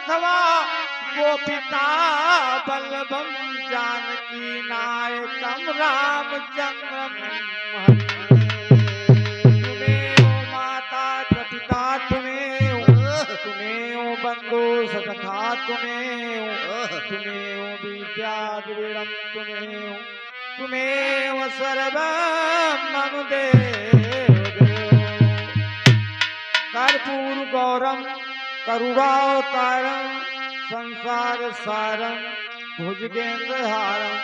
अथवा गोपिता बल्लभम जानकी नायकम रामचंद्रम तुम्हें ओ माता पिता तुम्हें ओ बंधु सखा तुम्हें ओ विद्या द्रविड़म तुम्हें ओ सर्वम मम देव कर्पूर गौरम करुणावतारम संसार सारम भुजगेंद्रहारम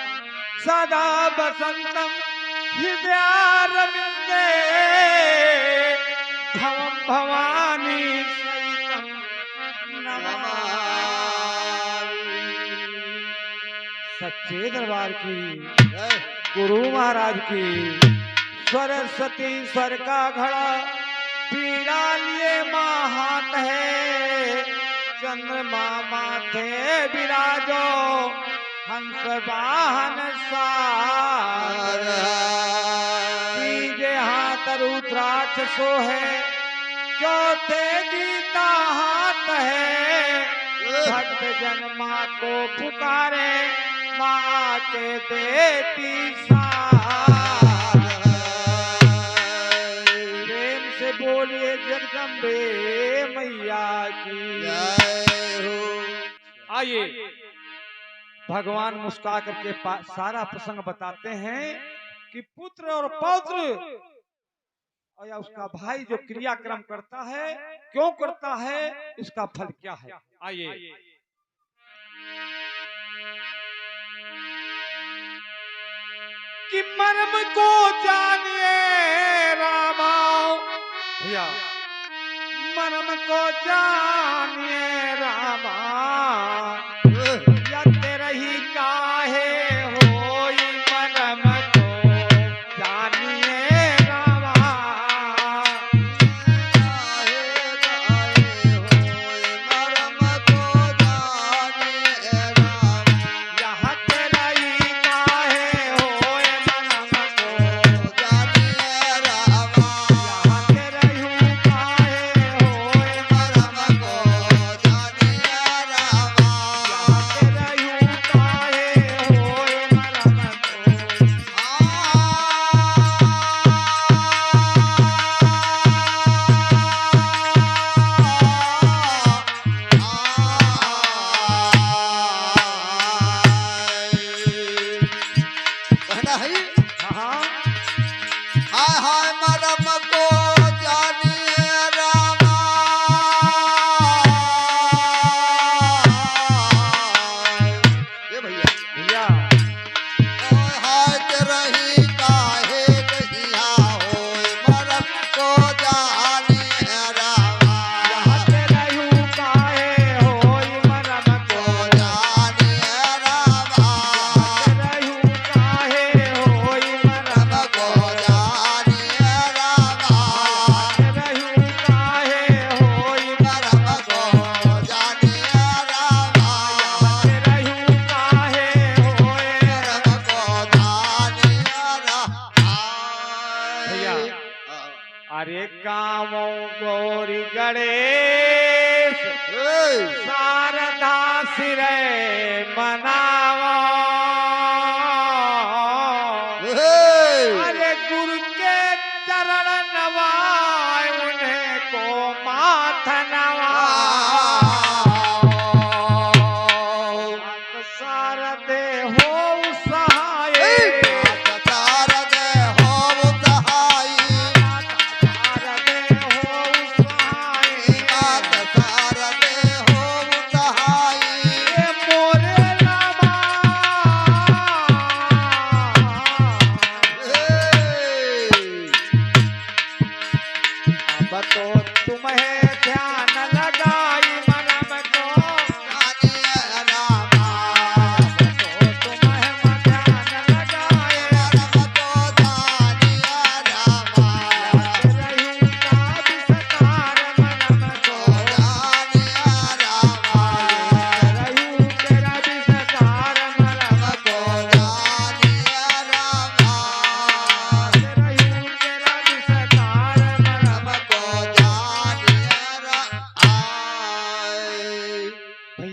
सदा वसंतम हृदयारविंदे भवम भवानी सहितम नमामि। सच्चे दरबार की गुरु महाराज की सरस्वती स्वर का घड़ा पीड़ा लिए माँ हाथ है चंद्रमा माथे विराजो हंस वाहन सार तीजे हाथ रुद्राक्ष सो है चौथे गीता हाथ है भक्त जन माँ को पुकारे माँ के देती सार प्रेम से बोलिए जगदम्बे मैया की जय हो। आइए भगवान मुस्कुरा करके सारा प्रसंग बताते हैं कि पुत्र और पौत्र और या उसका भाई जो क्रियाक्रम करता है क्यों करता है इसका फल क्या है। आइए कि मर्म को जानिए रामा भैया मर्म को जानिए रामा या तेरा ही काहे होई मर्म को जानिए रामा मर्म को जानिए रामा यहाँ तेरा ही काहे होए मर्म को जानिए रामा यहाँ तेरा ही काहे होए मर्म को जानिए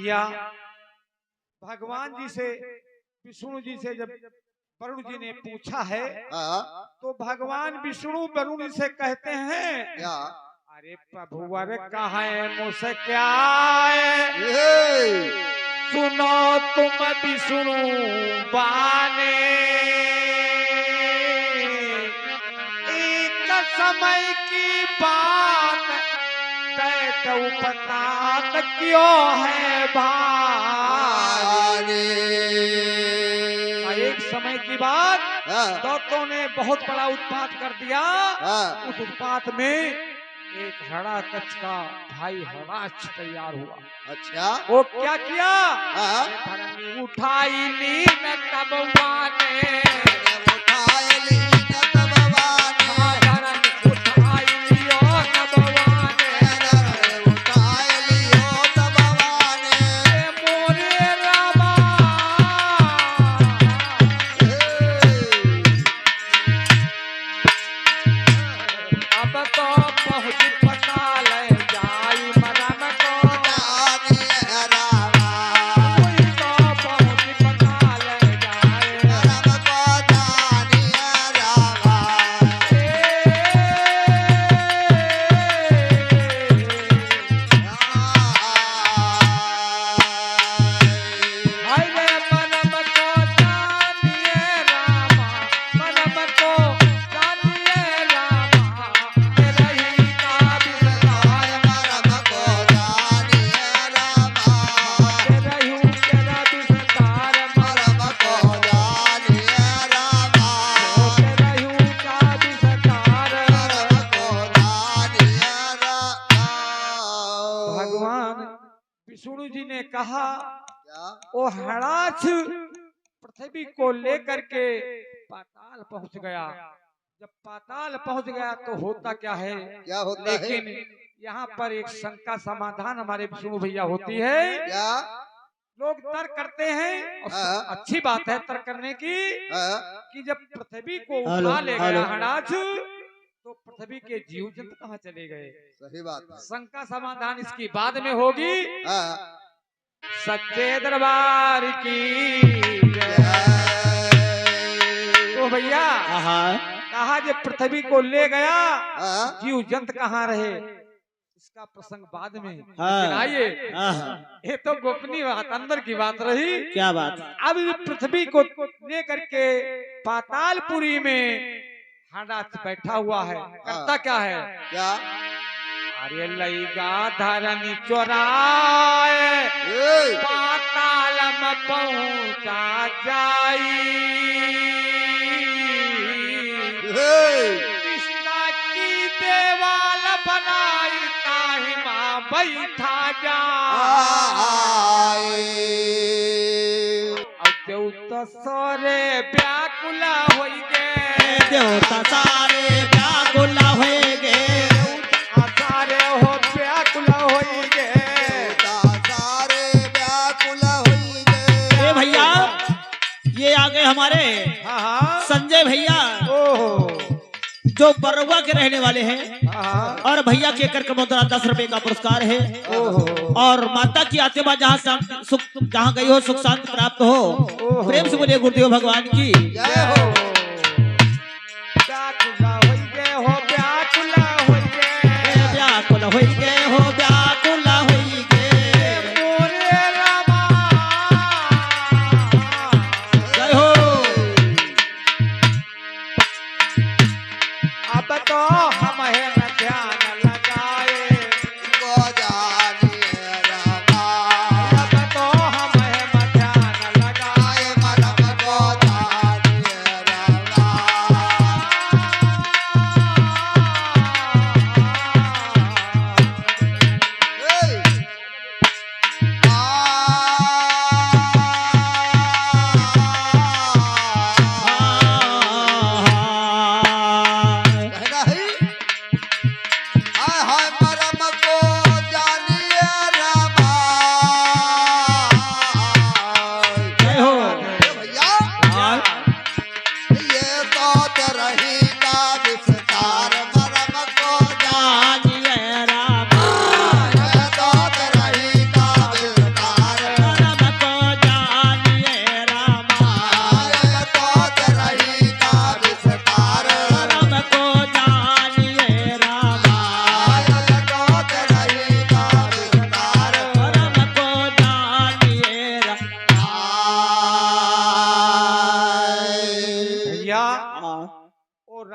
भैया भगवान जी से विष्णु जी से जब वरुण जी ने पूछा है तो भगवान विष्णु वरुण जी से कहते हैं क्या? अरे प्रभु अरे कहा है मुझसे क्या है सुनो तुम विष्णु बाने एक समय की बात तो पता क्यों है भाई एक समय की बात दौतों ने बहुत बड़ा उत्पात कर दिया उस उत्पात में एक हरा कच्छ का भाई हराच तैयार हुआ। अच्छा वो क्या किया धरनी उठाई ली न तब वाने उठाए ली न तब वाने धरनी उठाई लियो तब वाने उठाए लियो तब वाने मोरे रामा अब तो पहुंच पता ले जाई मरम को जाने रामा कोई तो पहुंच पता ले जाए राम को जाने रामा हाय रे मरम को जानिए रामा मरम को जानिए रामा तेरा ही का विस्तार राम को जाने रामा तेरा ही तेरा विस्तार राम को जाने रामा तेरा ही का विस्तार राम को जाने रामा। भगवान विष्णु जी ने कहा क्या? वो हड़ाछ पृथ्वी को लेकर के पाताल पहुंच गया। जब पाताल पहुंच गया तो होता क्या है क्या होता है? लेकिन यहाँ पर एक शंका समाधान हमारे विष्णु भैया होती है। क्या? लोग तर्क करते हैं और हाँ। अच्छी बात है तर्क करने की कि जब पृथ्वी को उठा ले गया हड़ाछ तो पृथ्वी के जीव जंतु कहाँ चले गए। सही बात है। शंका समाधान इसकी बाद में होगी। हाँ। सच्चे दरबार की जय। तो भैया कहा जब पृथ्वी को ले गया हाँ। जीव जंत कहाँ रहे इसका प्रसंग बाद में। लेकिन आइए ये तो गोपनीय बात अंदर की बात रही। क्या बात? अब पृथ्वी को ले करके पातालपुरी में हड़ाछ बैठा हुआ है। करता क्या है? क्या? अरे लईगा धरनी चोराए पाताल में पहुंचा जाई कृष्णा की देवाल बनाई ताहि मां बैठा जाए अब देवता सारे व्याकुल होई गे देवता सारे व्याकुल होएगे सारे हो व्याकुल होई गे सारे व्याकुल हुई गे। ए भैया ये आ गए हमारे हाँ संजय भैया ओहो जो बरुआ के रहने वाले हैं हाँ और भैया के कर मुद्रा 10 रुपए का पुरस्कार है। ओहो और माता की आत्मा जहाँ गई हो सुख शांति प्राप्त हो। प्रेम से बोलिए गुरुदेव भगवान की जय हो। व्याकुल होई गे हो व्याकुल होई गे व्याकुल होई गए हो व्याकुल होई गए। मोरे रामा जय हो। अब तो हम है न ध्यान लगाए को जाने रामा अब तो हम है न ध्यान लगाए आए मरम को जाने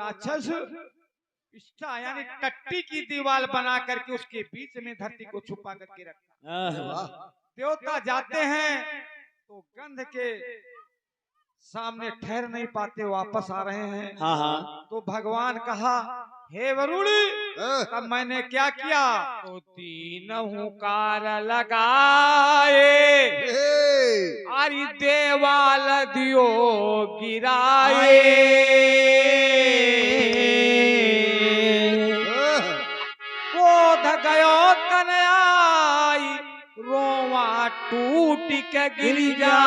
राक्षस इष्टा यानी टट्टी की दीवार बना करके उसके बीच में धरती को छुपा करके रखा। वाह देवता जाते हैं तो गंध के सामने ठहर नहीं पाते, वापस आ रहे हैं। हाँ हाँ तो भगवान कहा, हे वरुणी, हाँ, तब मैंने क्या किया? तो तीन हुंकार लगाए, ए, आरी देवाल दियो गिराए। क्रोध गयो तन आई, रोवा टूट के गिर जाए।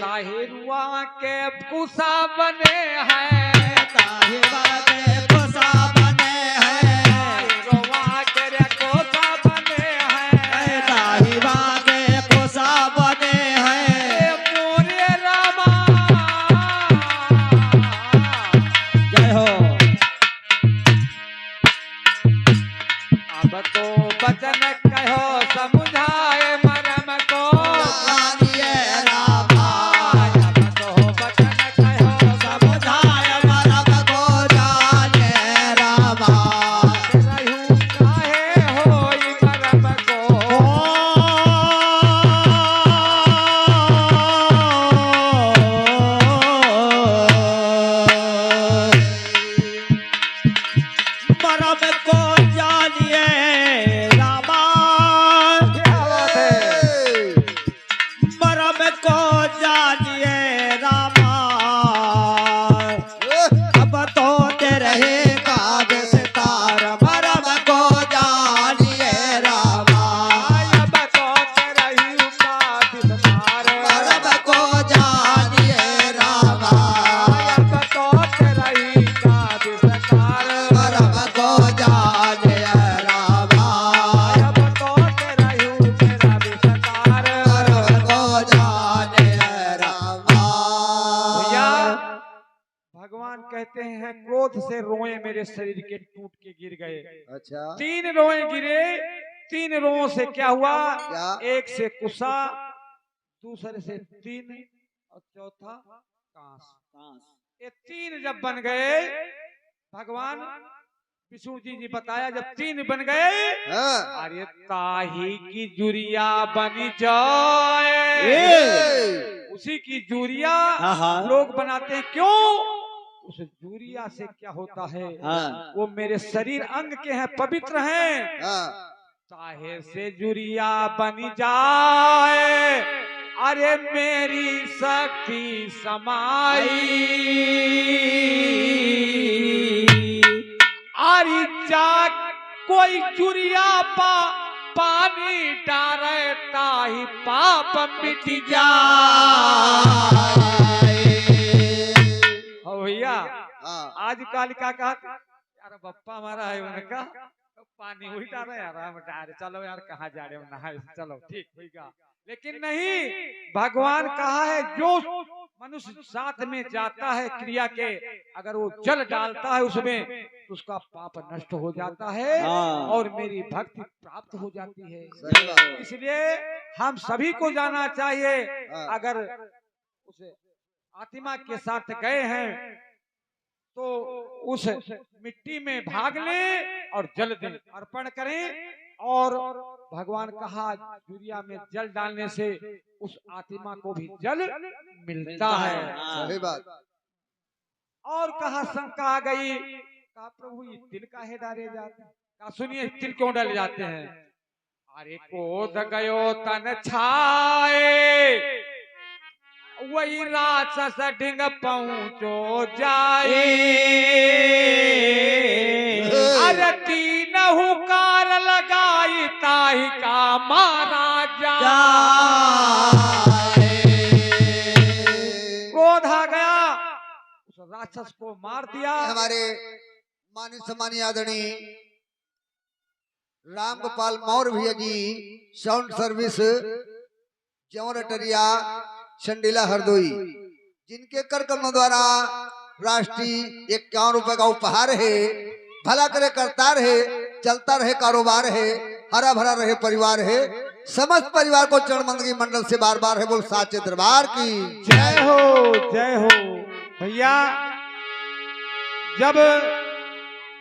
ताहिरुआ के कुसा बने हैं, ताहिरुआ के कुसा बने हैं, रोवा के रे कुसा बने हैं, ताहिरुआ के कुसा बने हैं। मोरे रामा जय हो। अब तो बचन कहो समझाए मरम को, जानिए रामा, अब तो बचन कहो समझाय मरम को जाने रामा, रहूं काहे होई मरम को। मरम को जानिए रामा, क्या बात है? मरम को जानिए रामा, अब तो तेरे काज सितार मरम को जानिए रामा, अब तो तेरी उपाधि सितार, मरम को जानिए रामा, अब तो तेरी उपाधि सितार, मरम को जानिए रामा, अब तो तेरी उपाधि सितार। मरम को जानिए रामा। भैया भगवान कहते हैं, क्रोध से रोए मेरे शरीर के टूट के गिर गए। अच्छा, 3 रोए गिरे, 3 रोओं से क्या हुआ? क्या? एक से कुसा, दूसरे से 3 और चौथा कांस। ये 3 जब बन गए, भगवान विष्णु जी बताया, जब 3 बन गए, हाँ, अरे ताही की जुरिया बन जाए। ए, उसी की जूरिया हाँ, हाँ। लोग बनाते हैं। क्यों? उस जूरिया से क्या होता है? हाँ। वो मेरे शरीर अंग के हैं, पवित्र हैं। हाँ, चाहे से जुरिया बन जाए, अरे मेरी शक्ति समाई, अरे जा कोई जुरिया पानी डारे ताही पाप मिट जाए। हो भैया, हाँ, आजकल क्या कहते, यार बप्पा हमारा है उनका पानी वही डाले यार, हम डाले, चलो यार कहाँ जा रहे हो नहाए, चलो ठीक होगा। लेकिन नहीं, भगवान कहा है जो मनुष्य साथ में जाता है क्रिया के, अगर वो जल डालता है उसमें तो उसका पाप नष्ट हो जाता है हाँ। और मेरी भक्ति प्राप्त हो जाती है। सही बात। इसलिए हम सभी को जाना चाहिए, हाँ। अगर उस आत्मा के साथ गए हैं तो उस मिट्टी में भाग लें और जल दें, अर्पण करें। और भगवान कहा, यूरिया में जल डालने से उस आत्मा को भी जल मिलता है। सही बात। और कहा शंका आ गई, कहा प्रभु ये तिल काहे डाले जाते हैं? कहा सुनिए तिल क्यों डाले जाते हैं? अरे क्रोध गयो तन छाए, वही राक्षस ढिंग पहुंचो जाए। अरे 3 हुंकार लगाई ताही का मारा जाए। क्रोध आ गया, उस राक्षस को मार दिया। हमारे माननीय सम्मानीय आदरणीय राम गोपाल मौर्य भैया जी, साउंड सर्विस जौनटरिया चंडीला हरदोई, जिनके कर कमलों द्वारा राष्ट्रीय 51 रुपए का उपहार है। भला करे करता रहे, चलता रहे कारोबार है, हरा भरा रहे परिवार है। समस्त परिवार को चरण मंदिर मंडल से बार बार है बोल साचे दरबार की जय हो, जय हो। भैया जब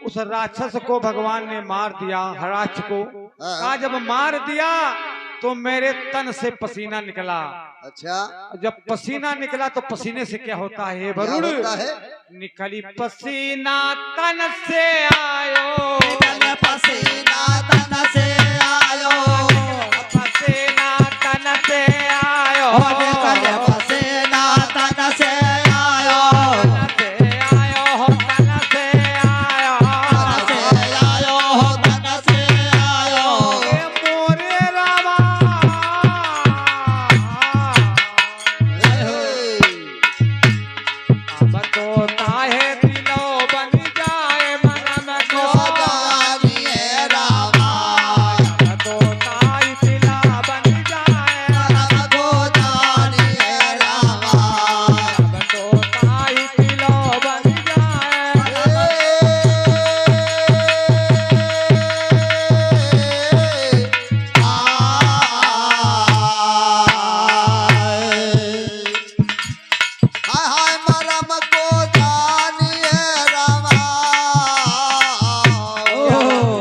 उस राक्षस को भगवान ने मार दिया, हराक्ष को कहा जब मार दिया तो मेरे तन से पसीना निकला। अच्छा, जब पसीना निकला तो पसीने से क्या होता है क्या वरुण? होता है? निकली पसीना तन से आयो, पसीना तन से आयो, पसीना तन से आयो, पसीना तन से आयो, तन से आयो, तन से आयो, ये मोरे रामा अब तो ताहे दिलो बन जाए मन में को जानिए रामा, अब तो ताई दिला बन जाए को जानिए रामा। अब तो ताई दिलो बन जाए हाय हाय मरम को जानिए रामा।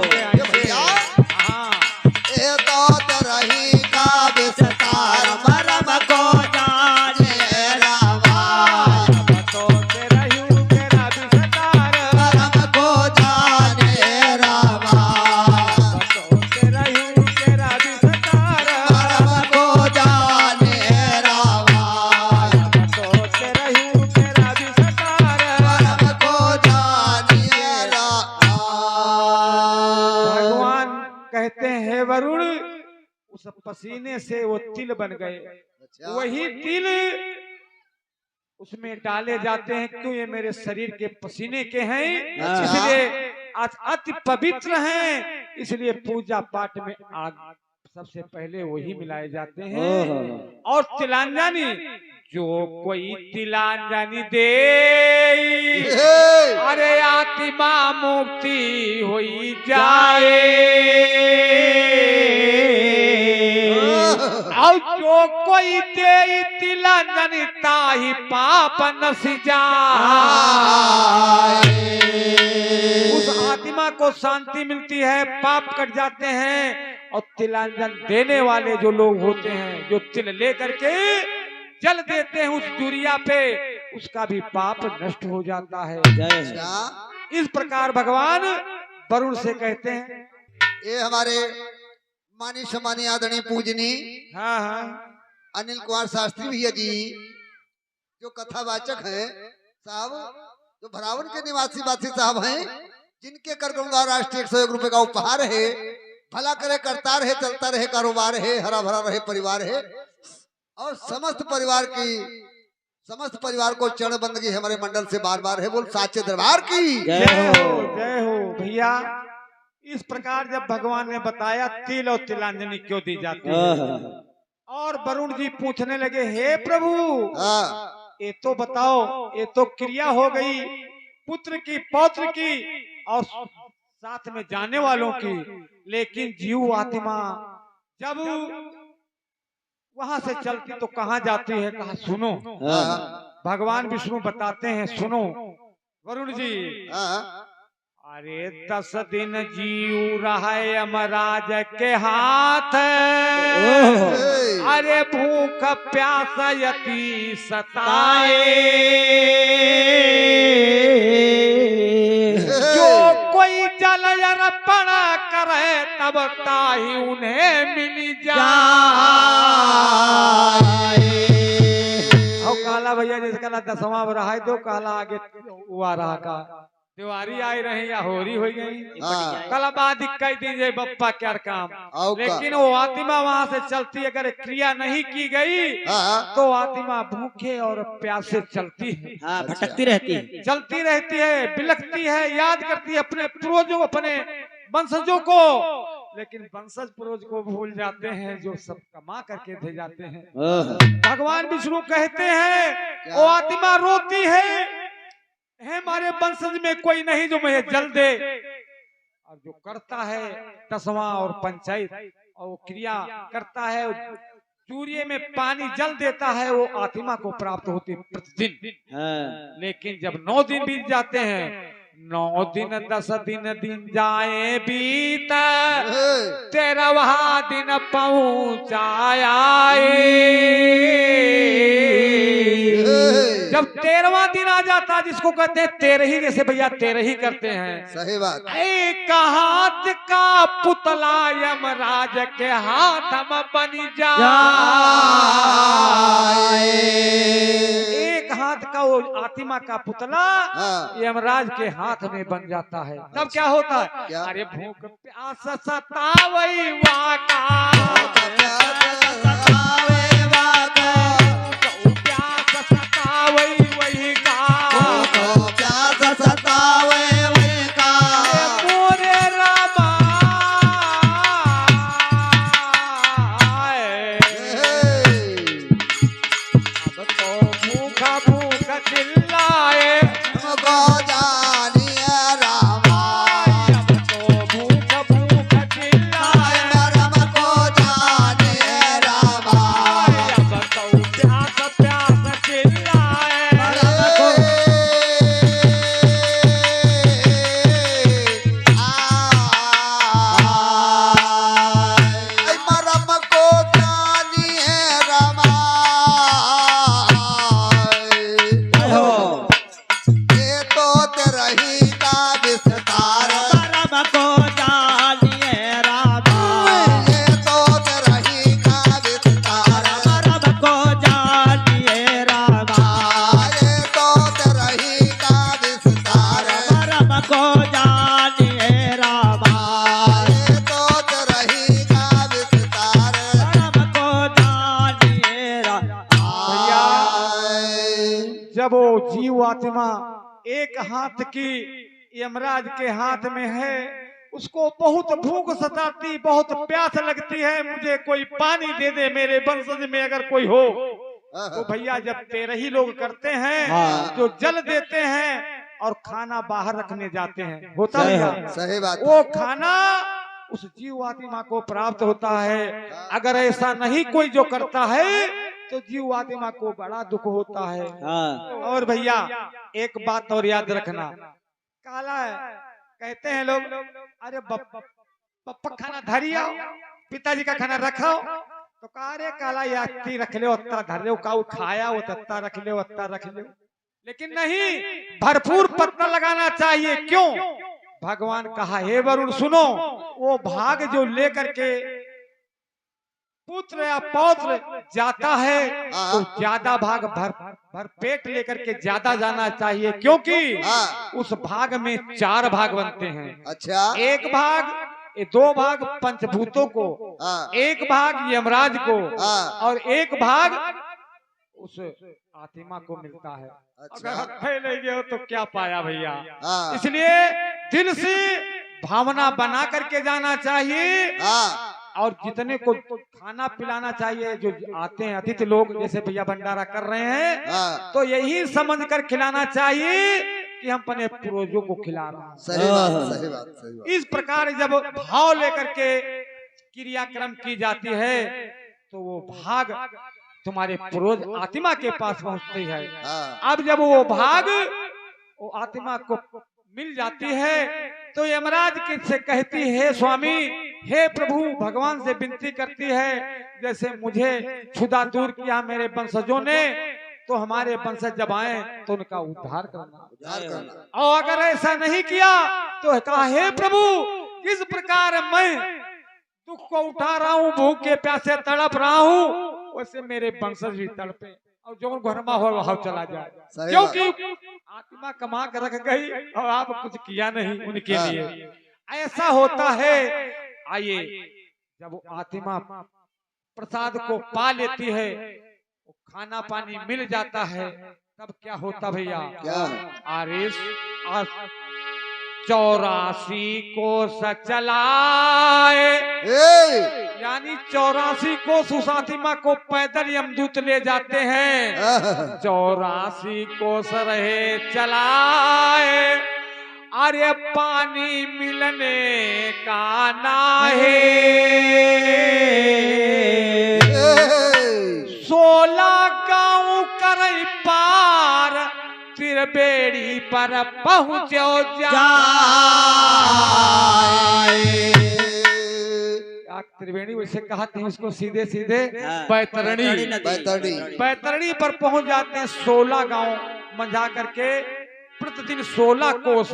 ये भैया, हाँ ये तो रही का विस्तार मरम को जानिए रामा। अब तो तेरा यूं तेरा विस्तार, मरम को जानिए रामा। अब तो तेरा यूं तेरा विस्तार, मरम को जानिए रामा। अब तो तेरा यूं तेरा विस्तार। मरम को जानिए रामा। भगवान कहते हैं वरुण उस पसीने से वो तिल बन गए, अच्छा, वही तिल उसमें डाले जाते हैं। क्यों? ये मेरे शरीर के पसीने के हैं, अच्छा। इसलिए आज अति पवित्र हैं, इसलिए पूजा पाठ में आग सबसे पहले वही मिलाए जाते हैं। और तिलांजनी जो कोई तिलांजनी दे, अरे आत्मा मुक्ति होई जाए। और जो कोई दे तिलांजनी ताही पाप नस जाए। उस आत्मा को शांति मिलती है, पाप कट जाते हैं। और तिलांजन देने वाले जो लोग होते हैं, जो तिल लेकर के जल देते हैं उस दुरिया पे, उसका भी पाप नष्ट हो जाता है। अच्छा, इस प्रकार भगवान वरुण से कहते हैं। ये हमारे मानी सम्मानी आदरणीय पूजनी हाँ हाँ अनिल कुमार शास्त्री भैया जी जो कथावाचक हैं साहब, जो भरावन के निवासी वासी साहब हैं, जिनके कर गंगा राष्ट्रीय 101 रुपए का उपहार है। भला करे करता रहे, चलता रहे कारोबार है, हरा भरा रहे परिवार है। और समस्त परिवार को चरण बंदगी हमारे मंडल से बार बार है। बोल साचे दरबार की जय हो भैया। इस प्रकार जब भगवान ने बताया तिल और तिलांजलि क्यों दी जाती है, और वरुण जी पूछने लगे, हे प्रभु हाँ, ये तो बताओ, ये तो क्रिया हो गई पुत्र की, पौत्र की और साथ में जाने वालों की, लेकिन जीव आत्मा जब वहां से चलती तो कहाँ जाती है? कहा सुनो। हाँ, भगवान विष्णु बताते हैं, सुनो वरुण जी। हाँ, अरे 10 दिन जीव रहा यमराज के हाथ, अरे भूख प्यास यति सताए। जो कोई जल अर्पण करे तब ताही उन्हें मिल जाए। और काला भैया जिसका 10वां रहा तो काला आगे हुआ रहा का दिवारी आई रही या होरी हो गई। हाँ। कल बाद 21 दिन जे बप्पा क्या काम, आओ का। लेकिन वो आत्मा वहां से चलती, अगर क्रिया नहीं की गई हाँ, तो आत्मा भूखे और प्यासे चलती है, हाँ, भटकती रहती है। चलती रहती है, बिलखती है, याद करती है अपने पूर्वजों, अपने वंशजों को, लेकिन वंशज पूर्वज को भूल जाते हैं जो सब कमा करके दे जाते हैं। भगवान विष्णु कहते हैं वो आत्मा रोती है हमारे वंशज में कोई नहीं जो मुझे जल दे। और जो करता है 10वां और पंचायत और वो क्रिया करता है, चूरिये में पानी जल देता है वो आत्मा को प्राप्त होती प्रतिदिन। हाँ। लेकिन जब 9 दिन बीत जाते हैं, 9 दिन 10 दिन जाए बीत, 13वां दिन पहुंचाया। जब 13वां दिन आ जाता, जिसको कहते हैं 13 ही, जैसे भैया 13 ही करते हैं। सही बात। एक हाथ का पुतला यमराज के हाथ में बन जाए। एक हाथ का वो आत्मा का पुतला यमराज के हाथ में बन जाता है। तब क्या होता है? क्या? अरे भूख प्यास सतावई वाका, जब वो जीव आत्मा एक हाथ की यमराज के हाथ में है, उसको बहुत भूख सताती, बहुत प्यास लगती है, मुझे कोई पानी दे दे, मेरे वंशज में अगर कोई हो। तो भैया जब 13 ही लोग करते हैं, जो जल देते हैं और खाना बाहर रखने जाते हैं, होता भैया सही बात। वो खाना उस जीव आत्मा को प्राप्त होता है। अगर ऐसा नहीं कोई जो करता है तो जीव आत्मा को बड़ा दुख होता है। और भैया एक बात और याद रखना, काला है कहते हैं लोग, अरे पप्पा खाना धरिया, पिताजी का खाना रखो, तो कहा रे काला यात्री रख ले, उतना धर ले, का खाया वो तत्ता रख ले, उतना रख ले। लेकिन नहीं, भरपूर पत्ता लगाना चाहिए। क्यों? भगवान कहा, हे वरुण सुनो, वो भाग जो लेकर के पुत्र या पौत्र जाता है तो ज्यादा भाग भर पेट लेकर के ज्यादा जाना चाहिए, क्योंकि उस भाग में 4 भाग बनते हैं। अच्छा। एक भाग, 2 भाग पंचभूतों को, एक भाग यमराज को, और एक भाग उस आत्मा को मिलता है। अच्छा। अगर फैले गए तो क्या पाया भैया। इसलिए दिल से भावना बना करके जाना चाहिए, और जितने को खाना पिलाना चाहिए, जो आते हैं अतिथि लोग, जैसे भैया भंडारा कर रहे हैं, तो यही समझ कर खिलाना चाहिए कि हम अपने पूर्वजों को खिला रहे हैं। सही बात, सही बात, सही बात। इस प्रकार जब भाव लेकर के क्रियाक्रम की जाती है तो वो भाग तुम्हारे पूर्वज आत्मा के पास पहुंचती है। अब जब वो भाग वो आत्मा को मिल जाती है तो यमराज से कहती है, स्वामी, हे प्रभु, भगवान से विनती करती है, जैसे मुझे क्षुधा दूर किया मेरे वंशजों ने, तो हमारे वंशज जब आए तो उनका उद्धार करना। और अगर ऐसा नहीं किया तो कहा, हे प्रभु, किस प्रकार मैं दुख को उठा रहा हूँ, भूखे प्यासे तड़प रहा हूँ, वैसे मेरे वंशज भी तड़पे और जो घरमा हो वहां चला जाए, क्योंकि आत्मा कमा कर रख गई और आप कुछ किया नहीं उनके लिए। ऐसा होता है। आइए, जब आत्मा प्रसाद को पा लेती है, खाना पानी मिल जाता है, तब क्या होता भैया? अरे 84 कोस चलाए, यानी 84 कोस उस आत्मा को पैदल यमदूत ले जाते हैं। 84 कोस रहे चलाए, अरे पानी मिलने का ना है। त्रिवेणी पर पहुँचो त्रिवेणी वैसे कहते हैं उसको सीधे सीधे बैतरणी। बैतरणी पर पहुंच जाते हैं। 16 गांव मंझा करके प्रतिदिन 16 कोस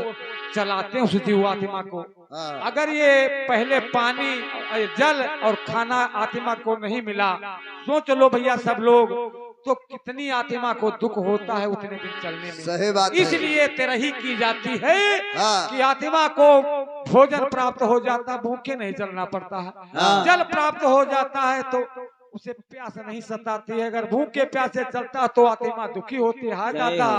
चलाते हैं उस जीव आत्मा को। अगर ये पहले पानी जल और खाना आत्मा को नहीं मिला, सोच लो भैया सब लोग, तो कितनी आत्मा को दुख होता है उतने दिन चलने में। सही बात है। इसलिए तेरही की जाती है कि आत्मा को भोजन प्राप्त हो जाता, भूखे नहीं चलना पड़ता है। जल प्राप्त हो जाता है तो उसे प्यास नहीं सताती है। अगर भूखे प्यासे चलता तो आत्मा दुखी होती है। हाँ दादा,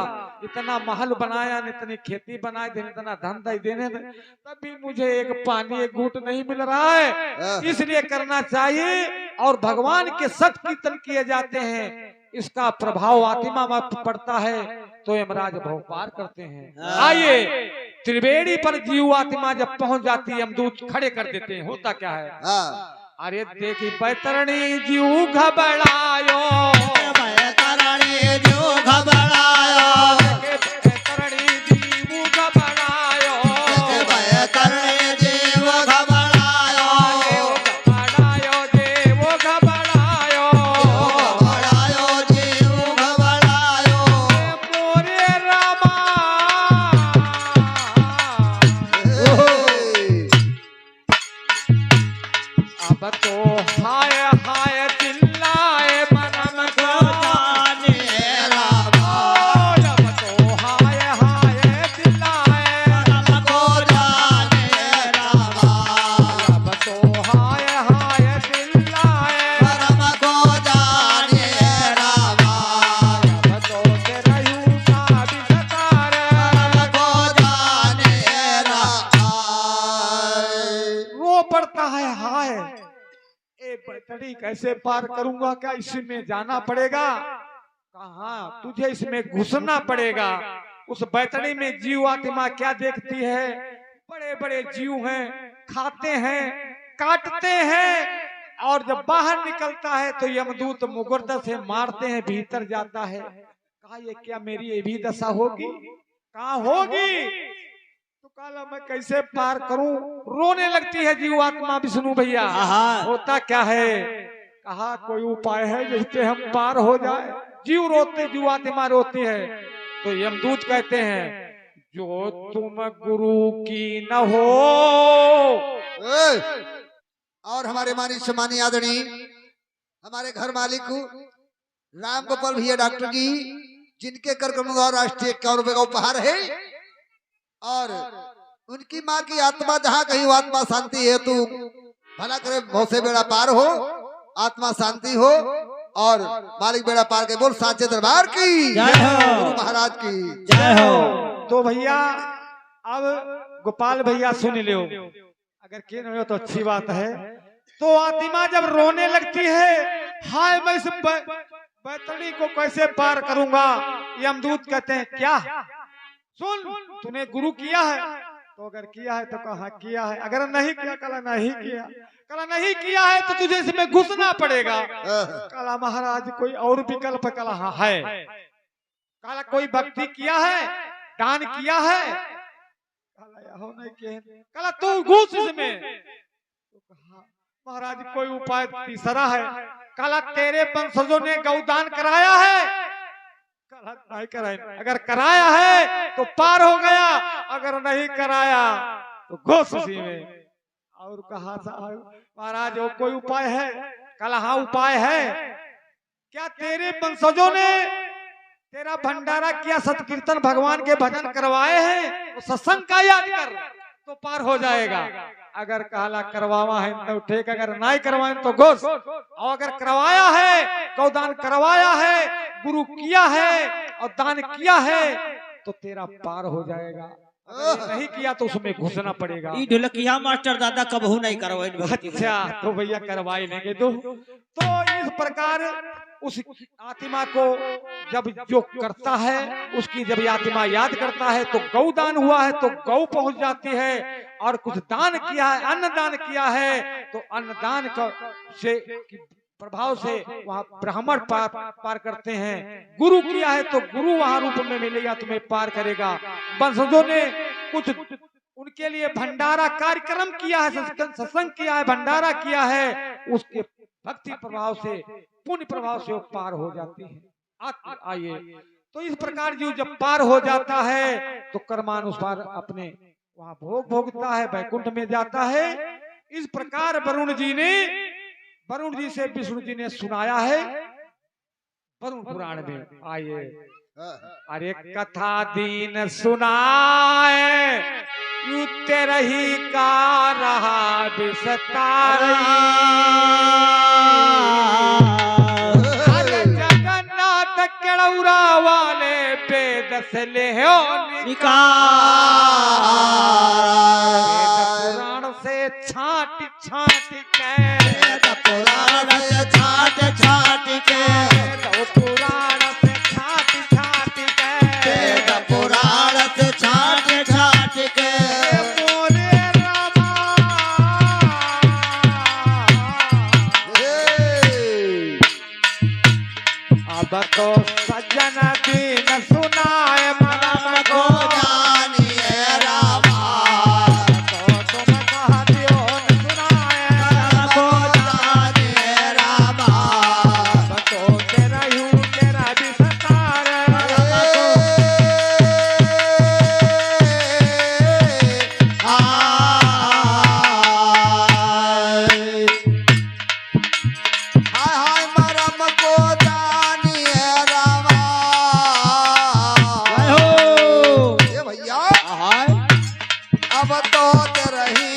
इतना महल बनाया, इतनी खेती बनाए, इतना धन देने, तभी मुझे एक पानी एक घूंट नहीं मिल रहा है। इसलिए करना चाहिए। और भगवान के सत कीर्तन किए जाते हैं, इसका प्रभाव आत्मा में पड़ता है तो यमराज भव पार करते हैं। आइए, त्रिवेणी पर जीव आत्मा जब पहुंच जाती है, यमदूत खड़े कर देते हैं। होता क्या है? अरे देखी बैतरणी जीव घबरायो, बैतरणी जीव घबरायो, बैतरणी जीव घबरायो, बैतरणी जीव घबरायो, घबरायो जीव घबरायो, घबरायो जीव घबरायो, मोरे रामा। अब तो हाय हाय चिल्लाए मनम को जाने रामा, अब तो हाय हाय चिल्लाए मनम को जाने रामा, अब तो हाय हाय चिल्लाए मनम को जाने रामा, अब तो तेरहू का विस्तार मनम को जाने रामा। रो पड़ता है। हाय, ए बैतरणी कैसे पार करूंगा? क्या इसमें जाना पड़ेगा? कहाँ, तुझे इसमें घुसना पड़ेगा। उस बैतरणी में जीव आत्मा क्या देखती है? बड़े बड़े जीव हैं, खाते हैं, काटते हैं, और जब बाहर निकलता है तो यमदूत मुगरदा से मारते हैं, भीतर जाता है। कहा ये क्या मेरी ये भी दशा होगी? कहाँ होगी? तो काला मैं कैसे पार करूं? रोने लगती है जीव आत्मा विष्णु भैया। होता क्या है? कहा कोई उपाय है जिससे हम पार हो जाए? जीव रोते, जीव आत्मा रोती है। तो यमदूत कहते हैं, जो तुम गुरु की न हो। और हमारे मानी सम्मानी आदरणीय हमारे घर मालिक राम गोपाल भैया डॉक्टर जी, जिनके कार्यक्रम द्वारा राष्ट्रीय 51 रुपए का उपहार है, और उनकी माँ की आत्मा जहाँ कहीं वो आत्मा शांति है, तू भला करे, बहुत से बेड़ा पार हो, आत्मा शांति हो, और मालिक बेड़ा पार के बोल साचे दरबार की जय हो, गुरु महाराज की जय हो। तो भैया अब गोपाल भैया सुन लो, अगर के नहीं हो तो अच्छी बात है। तो आत्मा जब रोने लगती है, हाय मैं इस बैतरणी को कैसे पार करूंगा? यमदूत कहते हैं, क्या सुन, तूने गुरु किया है? तो अगर किया है तो कहा किया है। अगर नहीं किया, कला नहीं किया, कला नहीं किया है तो तुझे इसमें घुसना पड़ेगा। कला महाराज कोई और विकल्प? कला हाँ है। कला कोई भक्ति किया है, दान किया है? कला हो नहीं किया। कला तू घुस इसमें। तो कहा महाराज कोई उपाय तीसरा है। कला तेरे वंशजों ने गौदान कराया है? नहीं कराया। अगर कराया है तो पार हो गया, अगर नहीं कराया तो घुस उसी में। और कहा महाराज वो कोई उपाय है? कहा हाँ उपाय है। क्या तेरे वंशजों ने तेरा भंडारा किया, सत्कीर्तन भगवान के भजन करवाए हैं? तो सत्संग का याद कर तो पार हो जाएगा। अगर कहला करवावा है तो ठीक, अगर नहीं करवाए तो घुस। और अगर करवाया है, गौदान करवाया है, गुरु किया है और दान किया है तो तेरा पार हो जाएगा। अगर नहीं किया तो उसमें घुसना पड़ेगा। ई ढोलकिया मास्टर दादा कबहू नहीं करवाई। अच्छा, तो भैया करवाई लेंगे। तो इस प्रकार उस आत्मा को जब जो करता है, उसकी जब आत्मा याद करता है तो गौदान हुआ है तो गौ पहुंच जाती है, और कुछ दान किया है, अन्न दान किया है तो अन्नदान का से प्रभाव से वहाँ ब्राह्मण पार करते हैं। गुरु किया है तो गुरु वहाँ रूप में मिलेगा, तुम्हें पार करेगा। वंशजों ने कुछ उनके लिए भंडारा कार्यक्रम किया है, सत्संग किया है, भंडारा किया है, उसके भक्ति प्रभाव से, पुण्य प्रभाव से वो पार हो जाती है। आइए, तो इस प्रकार जो जब पार हो जाता है तो कर्मानुसार अपने वहाँ भोग भोगता है, वैकुंठ में जाता है। इस प्रकार वरुण जी से विष्णु जी ने सुनाया है वरुण पुराण में। आइए, अरे कथा दीन सुनाए यू तेरही का रहा विस्तार। अरे जगन्नाथ केड़ौरा वाले वेद से ले हो निकाल। पुराण से छाट छाट के, पुराण से छाट छाट के, पुराण से छाट छाट के, पुराण से छाट छाट के, बोले रामा। अब तो सज्जन दीन सुनाए मन को जानिए रामा, तो तुम कहतियो न सुनाए को जानिए रामा, तो तेरा विस्तार। हाय हाय मरम को जानिए रामा। ये भैया अब तो रही